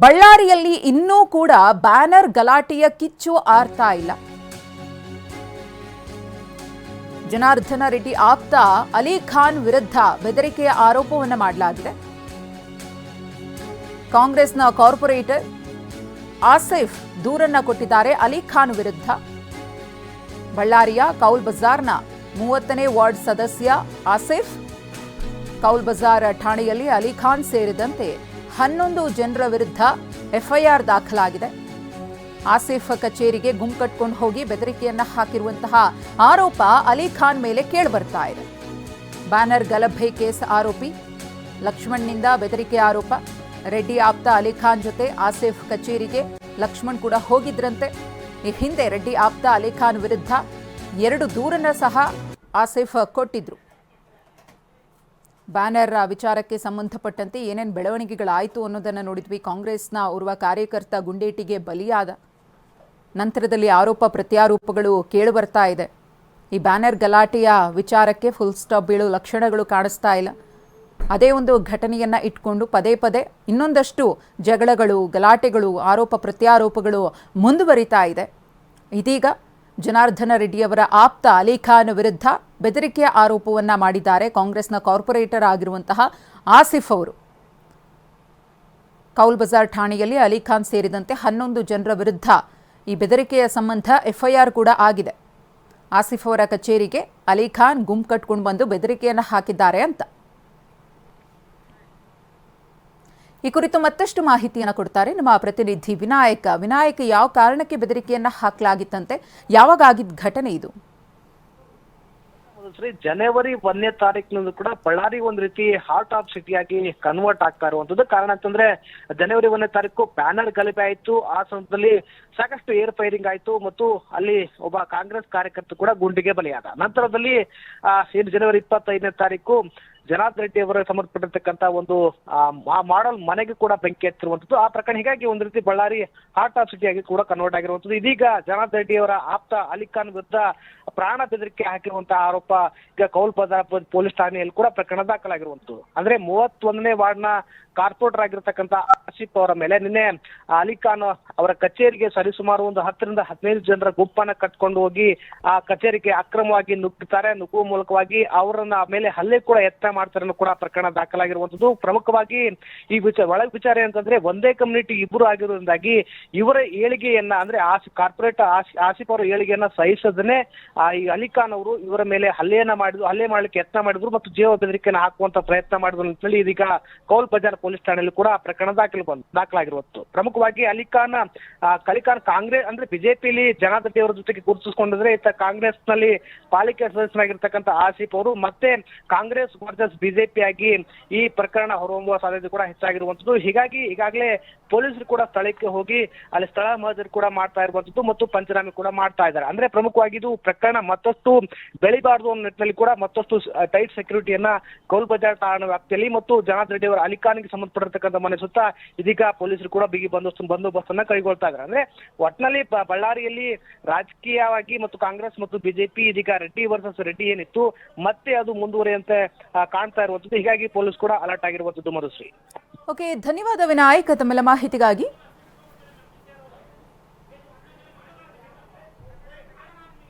ಬಳ್ಳಾರಿಯಲ್ಲಿ ಇನ್ನೂ ಕೂಡ ಬ್ಯಾನರ್ ಗಲಾಟೆಯ ಕಿಚ್ಚು ಆರ್ತಾ ಇಲ್ಲ. ಜನಾರ್ದನ ರೆಡ್ಡಿ ಆಪ್ತ ಅಲಿ ಖಾನ್ ವಿರುದ್ಧ ಬೆದರಿಕೆಯ ಆರೋಪವನ್ನು ಮಾಡಲಾಗಿದೆ. ಕಾಂಗ್ರೆಸ್ನ ಕಾರ್ಪೊರೇಟರ್ ಆಸಿಫ್ ದೂರನ್ನ ಕೊಟ್ಟಿದ್ದಾರೆ ಅಲಿ ಖಾನ್ ವಿರುದ್ಧ. ಬಳ್ಳಾರಿಯ ಕೌಲ್ ಬಜಾರ್ನ 30ನೇ ವಾರ್ಡ್ ಸದಸ್ಯ ಆಸಿಫ್ ಕೌಲ್ ಬಜಾರ್ ಠಾಣೆಯಲ್ಲಿ ಅಲಿ ಖಾನ್ ಸೇರಿದಂತೆ 11 ಜನರ ವಿರುದ್ಧ ಎಫ್ಐಆರ್ ದಾಖಲಾಗಿದೆ. ಆಸಿಫ್ ಕಚೇರಿಗೆ ಗುಂಪು ಕಟ್ಕೊಂಡು ಹೋಗಿ ಬೆದರಿಕೆಯನ್ನ ಹಾಕಿರುವಂತಹ ಆರೋಪ ಅಲಿ ಖಾನ್ ಮೇಲೆ ಕೇಳಿಬರ್ತಾ ಇದೆ. ಬ್ಯಾನರ್ ಗಲಭೆ ಕೇಸ್ ಆರೋಪಿ ಲಕ್ಷ್ಮಣ್ನಿಂದ ಬೆದರಿಕೆ ಆರೋಪ. ರೆಡ್ಡಿ ಆಪ್ತ ಅಲಿ ಖಾನ್ ಜೊತೆ ಆಸಿಫ್ ಕಚೇರಿಗೆ ಲಕ್ಷ್ಮಣ್ ಕೂಡ ಹೋಗಿದ್ರಂತೆ. ಈ ಹಿಂದೆ ರೆಡ್ಡಿ ಆಪ್ತ ಅಲಿ ಖಾನ್ ವಿರುದ್ಧ 2 ದೂರನ್ನ ಸಹ ಆಸಿಫ್ ಕೊಟ್ಟಿದ್ರು. ಬ್ಯಾನರ್ ವಿಚಾರಕ್ಕೆ ಸಂಬಂಧಪಟ್ಟಂತೆ ಏನೇನು ಬೆಳವಣಿಗೆಗಳಾಯಿತು ಅನ್ನೋದನ್ನು ನೋಡಿದ್ವಿ. ಕಾಂಗ್ರೆಸ್ನ ಓರ್ವ ಕಾರ್ಯಕರ್ತ ಗುಂಡೇಟಿಗೆ ಬಲಿಯಾದ ನಂತರದಲ್ಲಿ ಆರೋಪ ಪ್ರತ್ಯಾರೋಪಗಳು ಕೇಳಿಬರ್ತಾ ಇದೆ. ಈ ಬ್ಯಾನರ್ ಗಲಾಟೆಯ ವಿಚಾರಕ್ಕೆ ಫುಲ್ ಸ್ಟಾಪ್ ಬೀಳೋ ಲಕ್ಷಣಗಳು ಕಾಣಿಸ್ತಾ ಇಲ್ಲ. ಅದೇ ಒಂದು ಘಟನೆಯನ್ನ ಇಟ್ಕೊಂಡು ಪದೇ ಪದೇ ಇನ್ನೊಂದಷ್ಟು ಜಗಳಗಳು, ಗಲಾಟೆಗಳು, ಆರೋಪ ಪ್ರತ್ಯಾರೋಪಗಳು ಮುಂದುವರಿತಾ ಇದೆ. ಇದೀಗ ಜನಾರ್ದನ ರೆಡ್ಡಿಯವರ ಆಪ್ತ ಅಲಿ ಖಾನ್ ವಿರುದ್ಧ ಬೆದರಿಕೆಯ ಆರೋಪವನ್ನ ಮಾಡಿದ್ದಾರೆ ಕಾಂಗ್ರೆಸ್ನ ಕಾರ್ಪೊರೇಟರ್ ಆಗಿರುವಂತಹ ಆಸಿಫ್ ಅವರು. ಕೌಲ್ ಬಜಾರ್ ಠಾಣೆಯಲ್ಲಿ ಅಲಿ ಖಾನ್ ಸೇರಿದಂತೆ 11 ಜನರ ವಿರುದ್ಧ ಈ ಬೆದರಿಕೆಯ ಸಂಬಂಧ ಎಫ್ಐಆರ್ ಕೂಡ ಆಗಿದೆ. ಆಸಿಫ್ ಅವರ ಕಚೇರಿಗೆ ಅಲಿ ಖಾನ್ ಗುಂಪು ಕಟ್ಕೊಂಡು ಬಂದು ಬೆದರಿಕೆಯನ್ನು ಹಾಕಿದ್ದಾರೆ ಅಂತ. ಈ ಕುರಿತು ಮತ್ತಷ್ಟು ಮಾಹಿತಿಯನ್ನು ಕೊಡ್ತಾರೆ ನಮ್ಮ ಪ್ರತಿನಿಧಿ ವಿನಾಯಕ್. ವಿನಾಯಕ್, ಯಾವ ಕಾರಣಕ್ಕೆ ಬೆದರಿಕೆಯನ್ನ ಹಾಕಲಾಗಿತ್ತಂತೆ? ಯಾವಾಗ ಆಗಿದ್ದ ಘಟನೆ ಇದು? ಜನವರಿ 1ನೇ ತಾರೀಕಿನಿಂದ ಕೂಡ ಬಳ್ಳಾರಿ ಒಂದ್ ರೀತಿ ಹಾರ್ಟ್ ಆಫ್ ಸಿಟಿ ಆಗಿ ಕನ್ವರ್ಟ್ ಆಗ್ತಾ ಇರುವಂತದ್ದು. ಕಾರಣ ಅಂತಂದ್ರೆ ಜನವರಿ 1ನೇ ತಾರೀಕು ಬ್ಯಾನರ್ ಗಲಭೆ ಆಯ್ತು. ಆ ಸಂದರ್ಭದಲ್ಲಿ ಸಾಕಷ್ಟು ಏರ್ ಫೈರಿಂಗ್ ಆಯ್ತು ಮತ್ತು ಅಲ್ಲಿ ಒಬ್ಬ ಕಾಂಗ್ರೆಸ್ ಕಾರ್ಯಕರ್ತ ಕೂಡ ಗುಂಡಿಗೆ ಬಲಿಯಾದ. ನಂತರದಲ್ಲಿ ಜನವರಿ 25ನೇ ತಾರೀಕು ಜನಾರ್ದನ ರೆಡ್ಡಿ ಅವರ ಸಂಬಂಧಪಟ್ಟಿರ್ತಕ್ಕಂಥ ಒಂದು ಮಾಡೆಲ್ ಮನೆಗೆ ಕೂಡ ಬೆಂಕಿ ಹತ್ತಿರುವಂತದ್ದು. ಆ ಪ್ರಕರಣ ಹೀಗಾಗಿ ಒಂದ್ ರೀತಿ ಬಳ್ಳಾರಿ ಹಾರ್ಟ್ ಆಫ್ ಸಿಟಿ ಆಗಿ ಕೂಡ ಕನ್ವರ್ಟ್ ಆಗಿರುವಂತದ್ದು. ಇದೀಗ ಜನಾರ್ದನ ರೆಡ್ಡಿ ಅವರ ಆಪ್ತ ಅಲಿ ಖಾನ್ ವಿರುದ್ಧ ಪ್ರಾಣ ಬೆದರಿಕೆ ಹಾಕಿರುವಂತಹ ಆರೋಪ ಈಗ ಕೌಲ್ ಬಜಾರ್ ಪೊಲೀಸ್ ಠಾಣೆಯಲ್ಲಿ ಕೂಡ ಪ್ರಕರಣ ದಾಖಲಾಗಿರುವಂತದ್ದು. ಅಂದ್ರೆ 31ನೇ ವಾರ್ಡ್ನ ಕಾರ್ಪೊರೇಟರ್ ಆಗಿರ್ತಕ್ಕಂಥ ಆಸಿಫ್ ಅವರ ಮೇಲೆ ನಿನ್ನೆ ಅಲಿ ಖಾನ್ ಅವರ ಕಚೇರಿಗೆ ಸರಿಸುಮಾರು ಒಂದು 10 ರಿಂದ 15 ಜನರ ಗುಂಪನ್ನ ಕಟ್ಕೊಂಡು ಹೋಗಿ ಆ ಕಚೇರಿಗೆ ಅಕ್ರಮವಾಗಿ ನುಗ್ಗುತ್ತಾರೆ. ನುಗ್ಗುವ ಮೂಲಕವಾಗಿ ಅವರನ್ನ ಮೇಲೆ ಹಲ್ಲೆ ಕೂಡ ಯತ್ನ ಮಾಡ್ತಾರೆ ಕೂಡ ಪ್ರಕರಣ ದಾಖಲಾಗಿರುವಂತದ್ದು. ಪ್ರಮುಖವಾಗಿ ಈ ಒಳಗ್ ವಿಚಾರ ಅಂತಂದ್ರೆ ಒಂದೇ ಕಮ್ಯುನಿಟಿ ಇಬ್ಬರು ಆಗಿರೋದ್ರಿಂದಾಗಿ ಇವರ ಏಳಿಗೆಯನ್ನ ಅಂದ್ರೆ ಕಾರ್ಪೊರೇಟರ್ ಆಸಿಫ್ ಅವರ ಏಳಿಗೆಯನ್ನ ಸಹಿಸದನೆ ಈ ಅಲಿ ಖಾನ್ ಅವರು ಇವರ ಮೇಲೆ ಹಲ್ಲೆ ಮಾಡ್ಲಿಕ್ಕೆ ಯತ್ನ ಮಾಡಿದ್ರು ಮತ್ತು ಜೀವ ಬೆದರಿಕೆಯನ್ನು ಹಾಕುವಂತ ಪ್ರಯತ್ನ ಮಾಡಿದ್ರು ಅಂತೇಳಿ ಇದೀಗ ಕೌಲ್ ಬಜಾರ್ ಪೊಲೀಸ್ ಠಾಣೆಯಲ್ಲಿ ಕೂಡ ಪ್ರಕರಣ ದಾಖಲಾಗಿರುವುದು. ಪ್ರಮುಖವಾಗಿ ಅಲಿ ಖಾನ್ ಕಾಂಗ್ರೆಸ್ ಅಂದ್ರೆ ಬಿಜೆಪಿಯಲ್ಲಿ ಜನಾರ್ದನ ರೆಡ್ಡಿ ಅವರ ಜೊತೆಗೆ ಗುರುತಿಸಿಕೊಂಡಿದ್ರೆ ಇತ್ತ ಕಾಂಗ್ರೆಸ್ ನಲ್ಲಿ ಪಾಲಿಕೆ ಸದಸ್ಯರಾಗಿರ್ತಕ್ಕಂಥ ಆಸಿಫ್ ಅವರು ಮತ್ತೆ ಕಾಂಗ್ರೆಸ್ ವರ್ಸಸ್ ಬಿಜೆಪಿ ಆಗಿ ಈ ಪ್ರಕರಣ ಹೊರಹೊಮ್ಮುವ ಸಾಧ್ಯತೆ ಕೂಡ ಹೆಚ್ಚಾಗಿರುವಂತದ್ದು. ಹೀಗಾಗಿ ಈಗಾಗಲೇ ಪೊಲೀಸರು ಕೂಡ ಸ್ಥಳಕ್ಕೆ ಹೋಗಿ ಅಲ್ಲಿ ಸ್ಥಳ ಮಹಜರು ಕೂಡ ಮಾಡ್ತಾ ಇರುವಂತದ್ದು ಮತ್ತು ಪಂಚನಾಮೆ ಕೂಡ ಮಾಡ್ತಾ ಇದ್ದಾರೆ. ಅಂದ್ರೆ ಪ್ರಮುಖವಾಗಿ ಇದು ಪ್ರಕರಣ ಮತ್ತಷ್ಟು ಬೆಳಿಬಾರದು ಅನ್ನೋ ನಿಟ್ಟಿನಲ್ಲಿ ಕೂಡ ಮತ್ತಷ್ಟು ಟೈಟ್ ಸೆಕ್ಯೂರಿಟಿಯನ್ನ ಕೌಲ್ ಬಜಾರ್ ಠಾಣಾ ವ್ಯಾಪ್ತಿಯಲ್ಲಿ ಮತ್ತು ಜನಾರ್ದನ ರೆಡ್ಡಿ ಅವರ ಅಲಿ ಖಾನ್ಗೆ ಸಂಬಂಧಪಟ್ಟಿರ್ತಕ್ಕಂಥ ಮನೆ ಸುತ್ತ ಇದೀಗ ಪೊಲೀಸರು ಕೂಡ ಬಿಗಿ ಬಂದೋಬಸ್ತನ್ನ ಕೈಗೊಳ್ತಾ ಇದ್ದಾರೆ. ಅಂದ್ರೆ ಒಟ್ಟಿನಲ್ಲಿ ಬಳ್ಳಾರಿಯಲ್ಲಿ ರಾಜಕೀಯವಾಗಿ ಮತ್ತು ಕಾಂಗ್ರೆಸ್ ಮತ್ತು ಬಿಜೆಪಿ ಇದೀಗ ರೆಡ್ಡಿ ವರ್ಸಸ್ ರೆಡ್ಡಿ ಏನಿತ್ತು ಮತ್ತೆ ಅದು ಮುಂದುವರಿಯಂತೆ ಕಾಣ್ತಾ ಇರುವಂತದ್ದು. ಹೀಗಾಗಿ ಪೊಲೀಸ್ ಕೂಡ ಅಲರ್ಟ್ ಆಗಿರುವಂತದ್ದು. ಮಧುಶ್ರೀ. ಓಕೆ, ಧನ್ಯವಾದ ವಿನಾಯಕ್ ತಮ್ಮೆಲ್ಲ ಮಾಹಿತಿಗಾಗಿ.